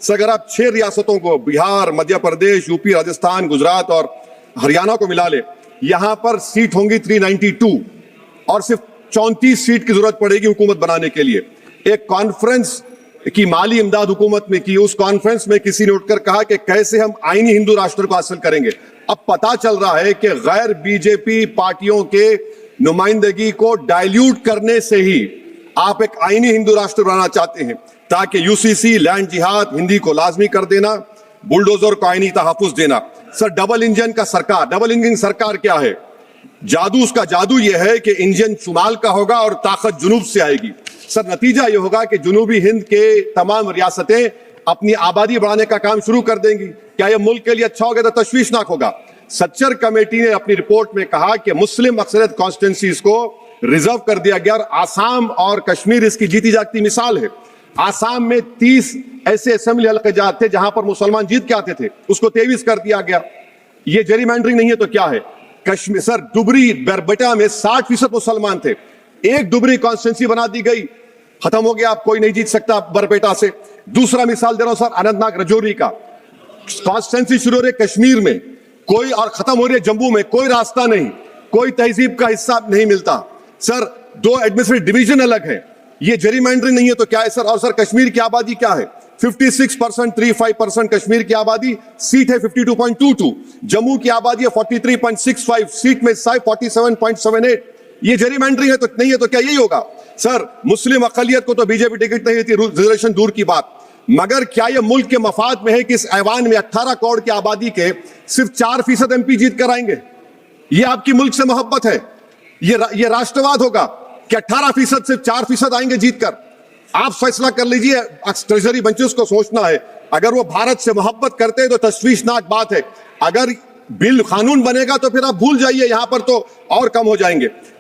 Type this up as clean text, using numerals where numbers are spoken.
अगर आप 6 रियासतों को, बिहार, मध्य प्रदेश, यूपी, राजस्थान, गुजरात और हरियाणा को मिला ले, यहां पर सीट होंगी 392 और सिर्फ 34 सीट की जरूरत पड़ेगी हुकूमत बनाने के लिए। एक कॉन्फ्रेंस की माली इमदाद हुकूमत में की, उस कॉन्फ्रेंस में किसी ने उठकर कहा कि कैसे हम आईनी हिंदू राष्ट्र को हासिल करेंगे। अब पता चल रहा है कि गैर बीजेपी पार्टियों के नुमाइंदगी को डाइल्यूट करने से ही आप एक आईनी हिंदू राष्ट्र बनाना चाहते हैं, ताकि यूसीसी, लैंड जिहाद, हिंदी को लाजमी कर देना, बुलडोजर को आईनी तहफ्फुज देना। सर, डबल इंजन का सरकार, डबल इंजन सरकार क्या है? जादू, उसका जादू यह है कि इंजन शुमाल का होगा और ताकत जुनूब से आएगी। सर, नतीजा यह होगा कि जुनूबी हिंद के तमाम रियासतें अपनी आबादी बढ़ाने का काम शुरू कर देंगी। क्या यह मुल्क के लिए अच्छा होगा? तो तशवीशनाक होगा। सच्चर कमेटी ने अपनी रिपोर्ट में कहा कि मुस्लिम अक्सरियत कॉन्स्टिट्यूंसीज को रिजर्व कर दिया गया और आसाम और कश्मीर इसकी जीती जागती मिसाल है। आसाम में 30 ऐसे असेंबली हल्के जाते थे जहां पर मुसलमान जीत के आते थे, उसको 23 कर दिया गया। ये जेरीमैंडरिंग नहीं है तो क्या है? कश्मीर, सर, डुबरी बरबेटा में 60% मुसलमान थे, एक डुबरी कॉन्स्टिट्यूंसी बना दी गई, खत्म हो गया, आप कोई नहीं जीत सकता बरपेटा से। दूसरा मिसाल दे रहा हूं सर, अनंतनाग रजौरी का, कॉन्स्टिट्यूंसी शुरू हो रही है कश्मीर में कोई और खत्म हो रही है जम्मू में, कोई रास्ता नहीं, कोई तहजीब का हिस्सा नहीं मिलता। सर, 2 एडमिनिस्ट्रेटिव डिवीजन अलग है, ये जेरीमैंडरिंग नहीं है तो क्या है सर? और सर, कश्मीर की आबादी क्या है? 56%, 35% कश्मीर की आबादी, सीट है 52.22। जम्मू की आबादी है 43.65, सीट में 47.78। ये जेरीमैंडरिंग है तो नहीं है तो क्या यही होगा? सर, मुस्लिम अकलियत को तो बीजेपी टिकट नहीं देती, रिजर्वेशन दूर की बात, मगर क्या यह मुल्क के मफाद में है कि इस ऐवान में 18 करोड़ की आबादी के सिर्फ 4% एमपी जीत कर आएंगे? ये आपकी मुल्क से मोहब्बत है? ये राष्ट्रवाद होगा कि 18% सिर्फ 4% आएंगे जीत कर? आप फैसला कर लीजिए। ट्रेजरी बेंचेस को सोचना है, अगर वो भारत से मोहब्बत करते हैं तो तशवीशनाक बात है, अगर बिल कानून बनेगा तो फिर आप भूल जाइए, यहां पर तो और कम हो जाएंगे।